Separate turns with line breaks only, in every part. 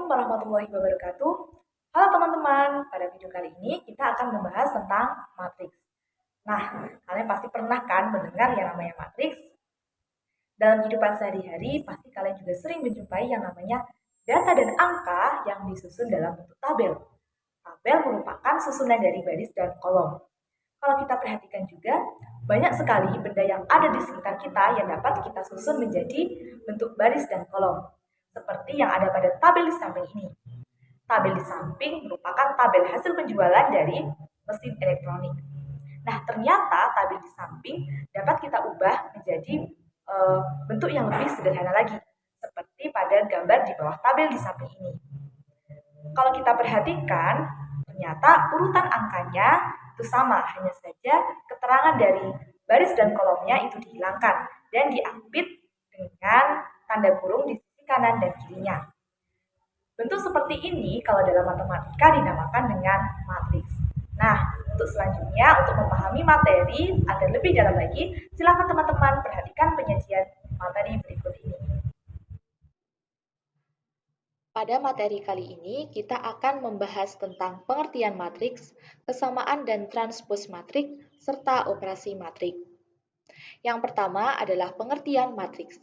Assalamualaikum warahmatullahi wabarakatuh. Halo teman-teman, pada video kali ini kita akan membahas tentang matriks. Nah, kalian pasti pernah kan mendengar yang namanya matriks? Dalam kehidupan sehari-hari, pasti kalian juga sering menjumpai yang namanya data dan angka yang disusun dalam bentuk tabel. Tabel merupakan susunan dari baris dan kolom. Kalau kita perhatikan juga, banyak sekali benda yang ada di sekitar kita yang dapat kita susun menjadi bentuk baris dan kolom. Seperti yang ada pada tabel di samping ini. Tabel di samping merupakan tabel hasil penjualan dari mesin elektronik. Nah, ternyata tabel di samping dapat kita ubah menjadi bentuk yang lebih sederhana lagi, seperti pada gambar di bawah tabel di samping ini. Kalau kita perhatikan, ternyata urutan angkanya itu sama, hanya saja keterangan dari baris dan kolomnya itu dihilangkan dan diapit dengan tanda kurung di sisi kanan dan kirinya. Bentuk seperti ini kalau dalam matematika dinamakan dengan matriks. Nah, untuk selanjutnya, untuk memahami materi agar lebih dalam lagi, silakan teman-teman perhatikan penyajian materi berikut ini.
Pada materi kali ini, kita akan membahas tentang pengertian matriks, kesamaan dan transpos matriks, serta operasi matriks. Yang pertama adalah pengertian matriks.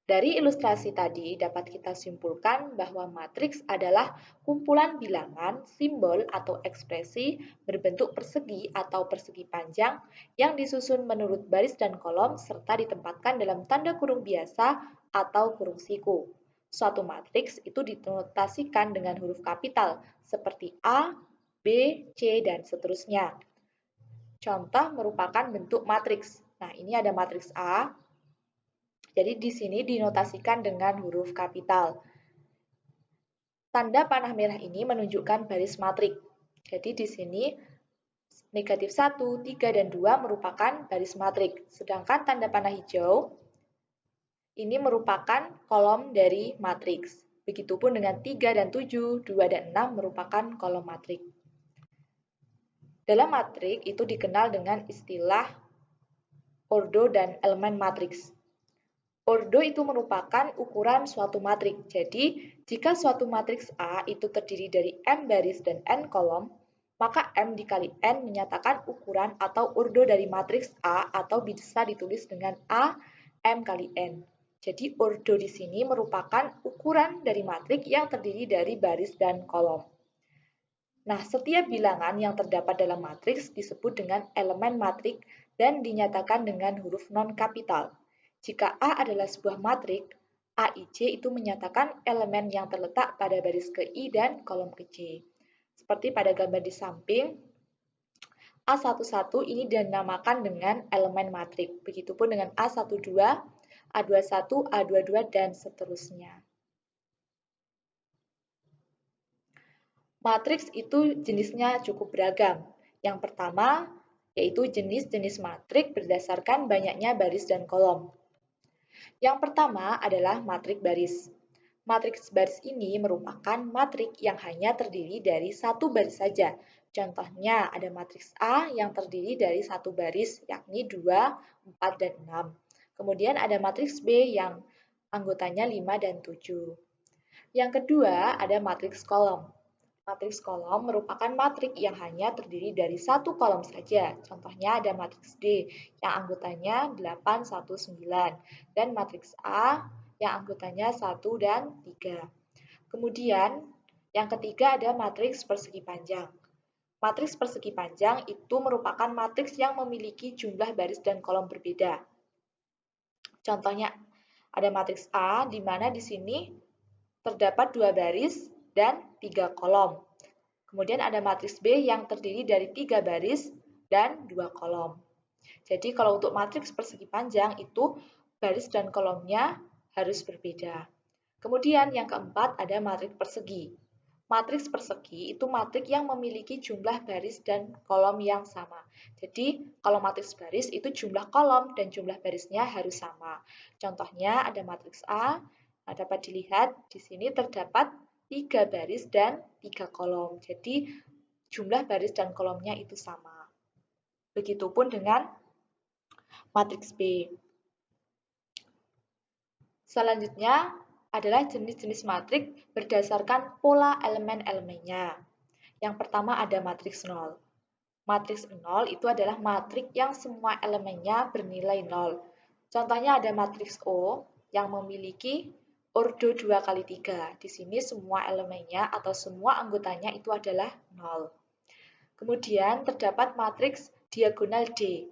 Dari ilustrasi tadi dapat kita simpulkan bahwa matriks adalah kumpulan bilangan, simbol, atau ekspresi berbentuk persegi atau persegi panjang yang disusun menurut baris dan kolom serta ditempatkan dalam tanda kurung biasa atau kurung siku. Suatu matriks itu dinotasikan dengan huruf kapital seperti A, B, C, dan seterusnya. Contoh merupakan bentuk matriks. Nah, ini ada matriks A. Jadi di sini dinotasikan dengan huruf kapital. Tanda panah merah ini menunjukkan baris matriks. Jadi di sini negatif 1, 3, dan 2 merupakan baris matriks. Sedangkan tanda panah hijau ini merupakan kolom dari matriks. Begitupun dengan 3 dan 7, 2 dan 6 merupakan kolom matriks. Dalam matriks itu dikenal dengan istilah ordo dan elemen matriks. Ordo itu merupakan ukuran suatu matriks. Jadi, jika suatu matriks A itu terdiri dari M baris dan N kolom, maka M dikali N menyatakan ukuran atau ordo dari matriks A atau bisa ditulis dengan A M kali N. Jadi ordo di sini merupakan ukuran dari matriks yang terdiri dari baris dan kolom. Nah, setiap bilangan yang terdapat dalam matriks disebut dengan elemen matriks dan dinyatakan dengan huruf non-kapital. Jika A adalah sebuah matriks, AIJ itu menyatakan elemen yang terletak pada baris ke I dan kolom ke J. Seperti pada gambar di samping, A11 ini dinamakan dengan elemen matriks. Begitupun dengan A12, A21, A22, dan seterusnya. Matriks itu jenisnya cukup beragam. Yang pertama, yaitu jenis-jenis matriks berdasarkan banyaknya baris dan kolom. Yang pertama adalah matriks baris. Matriks baris ini merupakan matriks yang hanya terdiri dari satu baris saja. Contohnya ada matriks A yang terdiri dari satu baris, yakni 2, 4, dan 6. Kemudian ada matriks B yang anggotanya 5 dan 7. Yang kedua ada matriks kolom. Matriks kolom merupakan matriks yang hanya terdiri dari satu kolom saja. Contohnya ada matriks D yang anggotanya 8, 1, 9 dan matriks A yang anggotanya 1 dan 3. Kemudian yang ketiga ada matriks persegi panjang. Matriks persegi panjang itu merupakan matriks yang memiliki jumlah baris dan kolom berbeda. Contohnya ada matriks A di mana di sini terdapat 2 baris dan 3 kolom. Kemudian ada matriks B yang terdiri dari 3 baris dan 2 kolom. Jadi kalau untuk matriks persegi panjang itu baris dan kolomnya harus berbeda. Kemudian yang keempat ada matriks persegi. Matriks persegi itu matriks yang memiliki jumlah baris dan kolom yang sama. Jadi kalau matriks baris itu jumlah kolom dan jumlah barisnya harus sama. Contohnya ada matriks A. Nah, dapat dilihat di sini terdapat 3 baris dan 3 kolom. Jadi jumlah baris dan kolomnya itu sama. Begitupun dengan matriks B. Selanjutnya adalah jenis-jenis matriks berdasarkan pola elemen-elemennya. Yang pertama ada matriks 0. Matriks 0 itu adalah matriks yang semua elemennya bernilai 0. Contohnya ada matriks O yang memiliki ordo 2 kali 3. Di sini semua elemennya atau semua anggotanya itu adalah 0. Kemudian terdapat matriks diagonal D.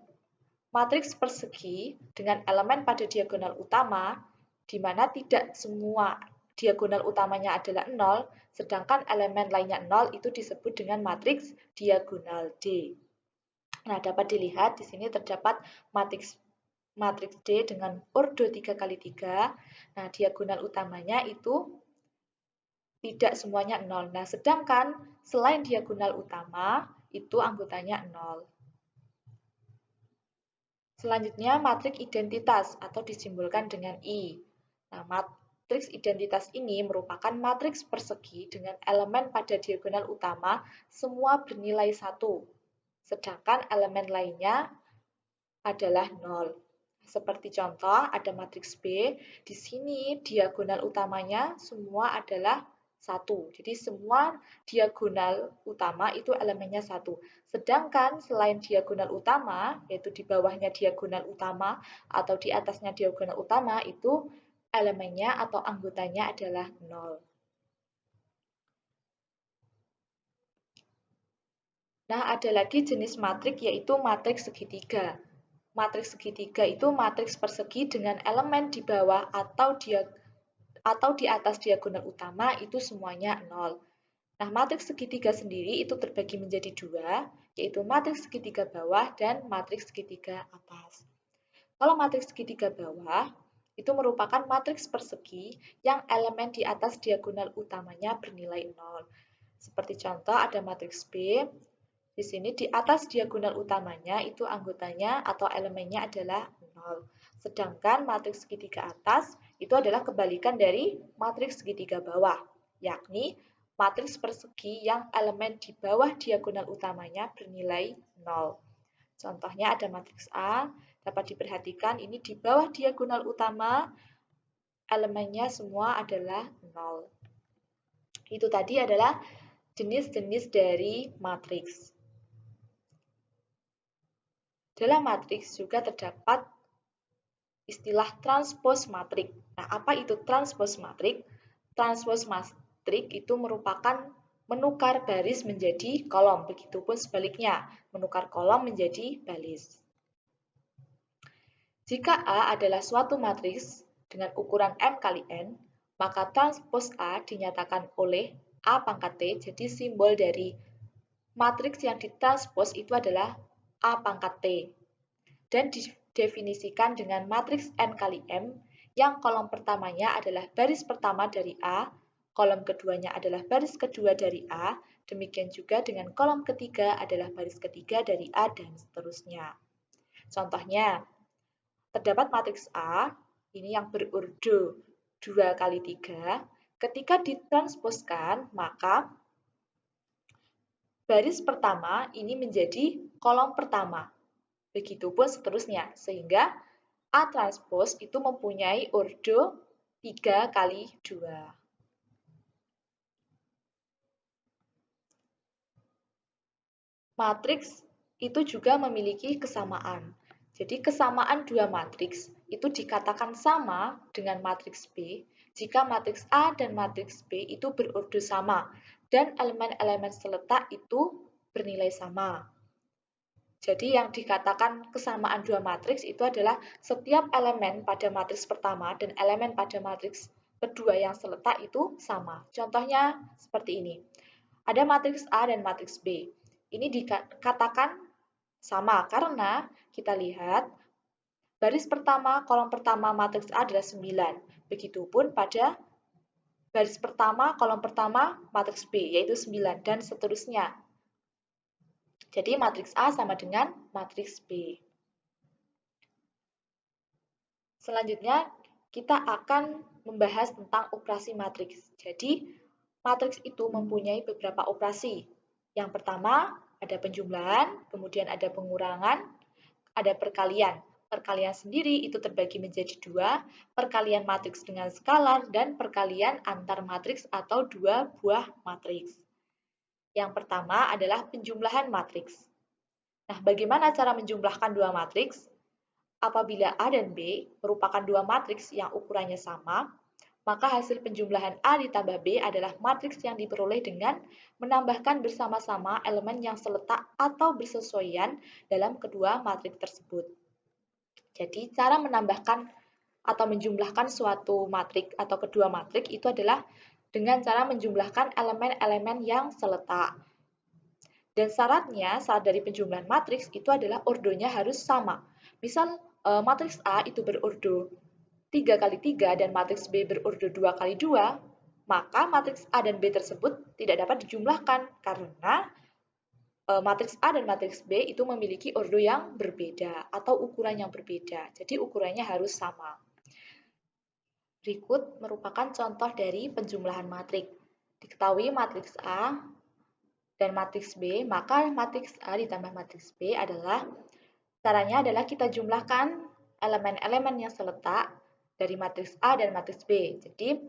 Matriks persegi dengan elemen pada diagonal utama, di mana tidak semua diagonal utamanya adalah 0, sedangkan elemen lainnya 0 itu disebut dengan matriks diagonal D. Nah, dapat dilihat di sini terdapat matriks D dengan ordo 3 kali 3. Nah, diagonal utamanya itu tidak semuanya 0. Nah, sedangkan selain diagonal utama, itu anggotanya 0. Selanjutnya, matriks identitas atau disimbolkan dengan I. Nah, matriks identitas ini merupakan matriks persegi dengan elemen pada diagonal utama semua bernilai 1, sedangkan elemen lainnya adalah 0. Seperti contoh, ada matriks B, di sini diagonal utamanya semua adalah 1. Jadi semua diagonal utama itu elemennya 1. Sedangkan selain diagonal utama, yaitu di bawahnya diagonal utama atau di atasnya diagonal utama, itu elemennya atau anggotanya adalah 0. Nah, ada lagi jenis matriks yaitu matriks segitiga. Matriks segitiga itu matriks persegi dengan elemen di bawah atau di atas diagonal utama itu semuanya 0. Nah, matriks segitiga sendiri itu terbagi menjadi 2, yaitu matriks segitiga bawah dan matriks segitiga atas. Kalau matriks segitiga bawah, itu merupakan matriks persegi yang elemen di atas diagonal utamanya bernilai 0. Seperti contoh ada matriks B, di sini di atas diagonal utamanya itu anggotanya atau elemennya adalah 0. Sedangkan matriks segitiga atas itu adalah kebalikan dari matriks segitiga bawah, yakni matriks persegi yang elemen di bawah diagonal utamanya bernilai 0. Contohnya ada matriks A, dapat diperhatikan ini di bawah diagonal utama elemennya semua adalah 0. Itu tadi adalah jenis-jenis dari matriks. Dalam matriks juga terdapat istilah transpose matrik. Nah, apa itu transpose matrik? Transpose matrik itu merupakan menukar baris menjadi kolom, begitupun sebaliknya, menukar kolom menjadi baris. Jika A adalah suatu matriks dengan ukuran M kali N, maka transpose A dinyatakan oleh A pangkat T, jadi simbol dari matriks yang ditranspose itu adalah A pangkat T. Dan didefinisikan dengan matriks N kali M, yang kolom pertamanya adalah baris pertama dari A, kolom keduanya adalah baris kedua dari A, demikian juga dengan kolom ketiga adalah baris ketiga dari A, dan seterusnya. Contohnya, terdapat matriks A, ini yang berurdo 2 kali 3, ketika ditransposkan, maka baris pertama ini menjadi kolom pertama. Begitupun seterusnya, sehingga A transpose itu mempunyai ordo 3 kali 2. Matriks itu juga memiliki kesamaan. Jadi kesamaan dua matriks itu dikatakan sama dengan matriks B jika matriks A dan matriks B itu berordo sama dan elemen-elemen seletak itu bernilai sama. Jadi yang dikatakan kesamaan dua matriks itu adalah setiap elemen pada matriks pertama dan elemen pada matriks kedua yang seletak itu sama. Contohnya seperti ini. Ada matriks A dan matriks B. Ini dikatakan sama karena kita lihat baris pertama, kolom pertama matriks A adalah 9. Begitupun pada baris pertama, kolom pertama matriks B yaitu 9 dan seterusnya. Jadi matriks A sama dengan matriks B. Selanjutnya, kita akan membahas tentang operasi matriks. Jadi, matriks itu mempunyai beberapa operasi. Yang pertama, ada penjumlahan, kemudian ada pengurangan, ada perkalian. Perkalian sendiri itu terbagi menjadi dua, perkalian matriks dengan skalar dan perkalian antar matriks atau dua buah matriks. Yang pertama adalah penjumlahan matriks. Nah, bagaimana cara menjumlahkan dua matriks? Apabila A dan B merupakan dua matriks yang ukurannya sama, maka hasil penjumlahan A ditambah B adalah matriks yang diperoleh dengan menambahkan bersama-sama elemen yang seletak atau bersesuaian dalam kedua matriks tersebut. Jadi, cara menambahkan atau menjumlahkan suatu matrik atau kedua matrik itu adalah dengan cara menjumlahkan elemen-elemen yang seletak. Dan syaratnya saat dari penjumlahan matriks itu adalah ordonya harus sama. Misal matriks A itu berordo 3 kali 3 dan matriks B berordo 2 kali 2, maka matriks A dan B tersebut tidak dapat dijumlahkan karena matriks A dan matriks B itu memiliki ordo yang berbeda atau ukuran yang berbeda. Jadi ukurannya harus sama. Berikut merupakan contoh dari penjumlahan matriks. Diketahui matriks A dan matriks B, maka matriks A ditambah matriks B adalah, caranya adalah kita jumlahkan elemen-elemen yang seletak dari matriks A dan matriks B. Jadi,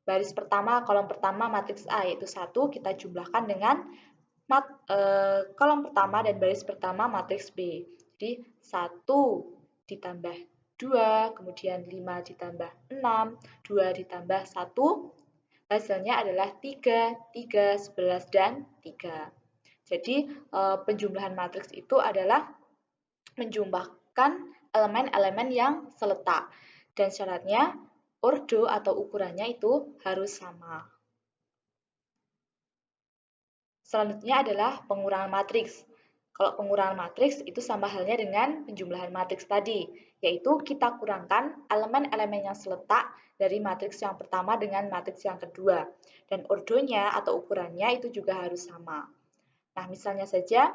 baris pertama, kolom pertama matriks A yaitu 1, kita jumlahkan dengan kolom pertama dan baris pertama matriks B. Jadi, 1 ditambah 2, kemudian 5 ditambah 6, 2 ditambah 1, hasilnya adalah 3, 3, 11, dan 3. Jadi, penjumlahan matriks itu adalah menjumlahkan elemen-elemen yang seletak. Dan syaratnya, ordo atau ukurannya itu harus sama. Selanjutnya adalah pengurangan matriks. Kalau pengurangan matriks itu sama halnya dengan penjumlahan matriks tadi, yaitu kita kurangkan elemen-elemen yang seletak dari matriks yang pertama dengan matriks yang kedua. Dan ordonya atau ukurannya itu juga harus sama. Nah, misalnya saja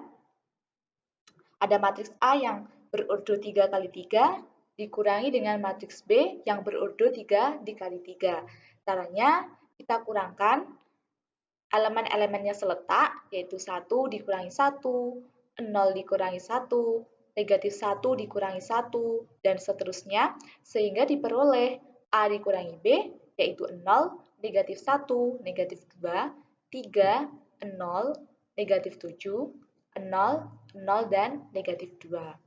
ada matriks A yang berordo 3 kali 3 dikurangi dengan matriks B yang berordo 3 dikali 3. Caranya kita kurangkan elemen-elemennya seletak, yaitu 1 dikurangi 1, 0 dikurangi 1, negatif 1 dikurangi 1, dan seterusnya, sehingga diperoleh A dikurangi B, yaitu 0, negatif 1, negatif 2, 3, 0, negatif 7, 0, 0, dan negatif 2.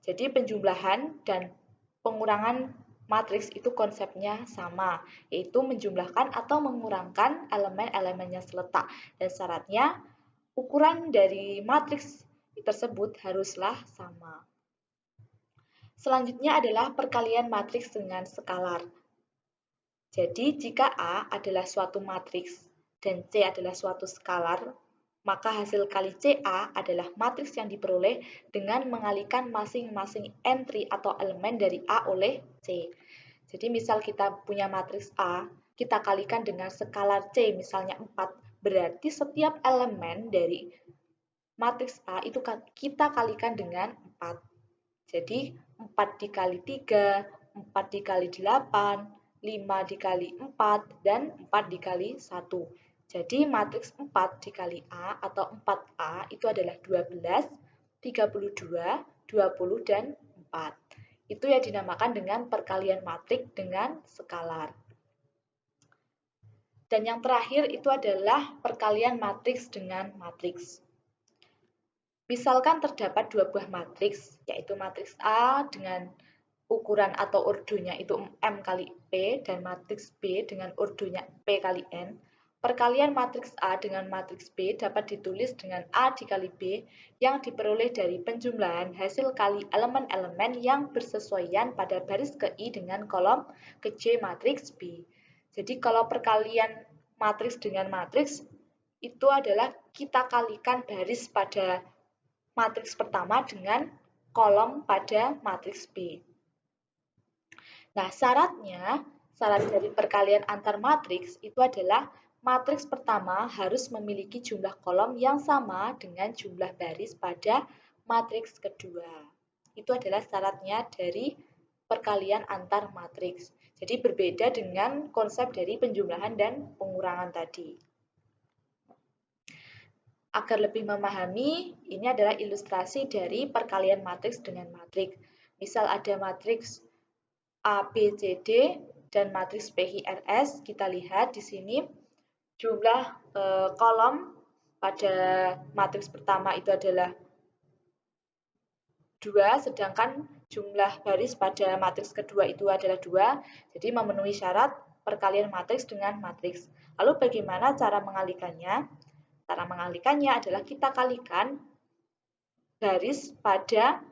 Jadi penjumlahan dan pengurangan matriks itu konsepnya sama, yaitu menjumlahkan atau mengurangkan elemen-elemen yang seletak. Dan syaratnya, ukuran dari matriks tersebut haruslah sama. Selanjutnya adalah perkalian matriks dengan skalar. Jadi, jika A adalah suatu matriks dan C adalah suatu skalar, maka hasil kali CA adalah matriks yang diperoleh dengan mengalikan masing-masing entry atau elemen dari A oleh C. Jadi misal kita punya matriks A, kita kalikan dengan skalar C, misalnya 4. Berarti setiap elemen dari matriks A itu kita kalikan dengan 4. Jadi 4 dikali 3, 4 dikali 8, 5 dikali 4, dan 4 dikali 1. Jadi matriks 4 dikali A atau 4A itu adalah 12, 32, 20, dan 4. Itu yang dinamakan dengan perkalian matriks dengan skalar. Dan yang terakhir itu adalah perkalian matriks dengan matriks. Misalkan terdapat dua buah matriks, yaitu matriks A dengan ukuran atau ordonya itu M kali P dan matriks B dengan ordonya P kali N. Perkalian matriks A dengan matriks B dapat ditulis dengan A dikali B yang diperoleh dari penjumlahan hasil kali elemen-elemen yang bersesuaian pada baris ke I dengan kolom ke J matriks B. Jadi kalau perkalian matriks dengan matriks itu adalah kita kalikan baris pada matriks pertama dengan kolom pada matriks B. Nah, syarat dari perkalian antar matriks itu adalah matriks pertama harus memiliki jumlah kolom yang sama dengan jumlah baris pada matriks kedua. Itu adalah syaratnya dari perkalian antar matriks. Jadi berbeda dengan konsep dari penjumlahan dan pengurangan tadi. Agar lebih memahami, ini adalah ilustrasi dari perkalian matriks dengan matriks. Misal ada matriks A, B, C, D, dan matriks PHRS. Kita lihat di sini jumlah kolom pada matriks pertama itu adalah 2, sedangkan jumlah baris pada matriks kedua itu adalah 2, jadi memenuhi syarat perkalian matriks dengan matriks. Lalu bagaimana cara mengalihkannya? Cara mengalihkannya adalah kita kalikan baris pada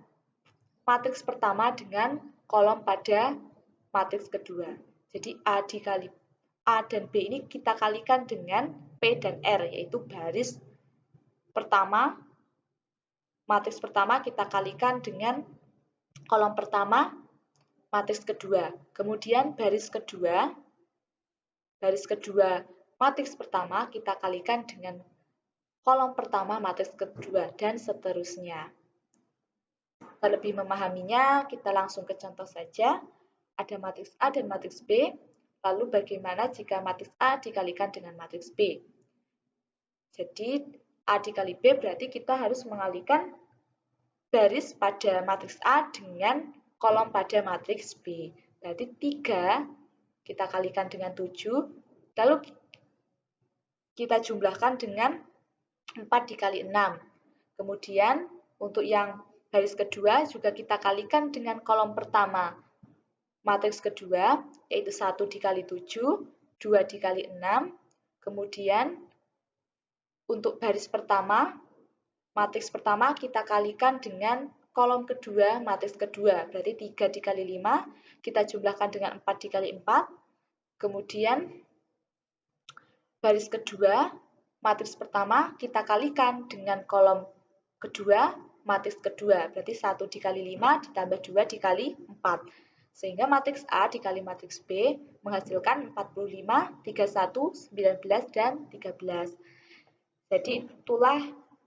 matriks pertama dengan kolom pada matriks kedua. Jadi A dan B ini kita kalikan dengan P dan R, yaitu baris pertama, matriks pertama kita kalikan dengan kolom pertama, matriks kedua. Kemudian baris kedua, matriks pertama kita kalikan dengan kolom pertama, matriks kedua, dan seterusnya. Untuk lebih memahaminya, kita langsung ke contoh saja. Ada matriks A dan matriks B, lalu bagaimana jika matriks A dikalikan dengan matriks B? Jadi, A dikali B berarti kita harus mengalihkan baris pada matriks A dengan kolom pada matriks B. Berarti 3 kita kalikan dengan 7, lalu kita jumlahkan dengan 4 dikali 6. Kemudian, untuk yang baris kedua juga kita kalikan dengan kolom pertama matriks kedua, yaitu 1 dikali 7, 2 dikali 6. Kemudian, untuk baris pertama, matriks pertama kita kalikan dengan kolom kedua, matriks kedua. Berarti 3 dikali 5, kita jumlahkan dengan 4 dikali 4. Kemudian, baris kedua, matriks pertama kita kalikan dengan kolom kedua, matriks kedua. Berarti 1 dikali 5 ditambah 2 dikali 4. Sehingga matriks A dikali matriks B menghasilkan 45, 31, 19, dan 13. Jadi itulah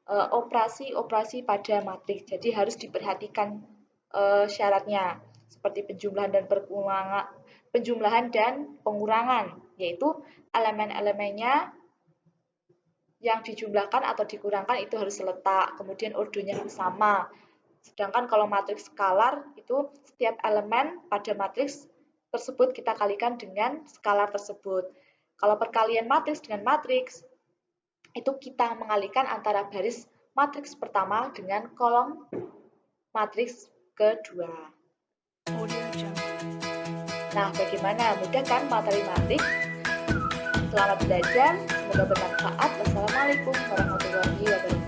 operasi-operasi pada matriks. Jadi harus diperhatikan syaratnya seperti penjumlahan dan pengurangan, yaitu elemen-elemennya yang dijumlahkan atau dikurangkan itu harus seletak, kemudian ordonya harus sama. Sedangkan kalau matriks skalar itu setiap elemen pada matriks tersebut kita kalikan dengan skalar tersebut. Kalau perkalian matriks dengan matriks, itu kita mengalihkan antara baris matriks pertama dengan kolom matriks kedua. Nah, bagaimana? Mudah kan materi matriks? Selamat belajar, semoga bermanfaat. Wassalamualaikum warahmatullahi wabarakatuh.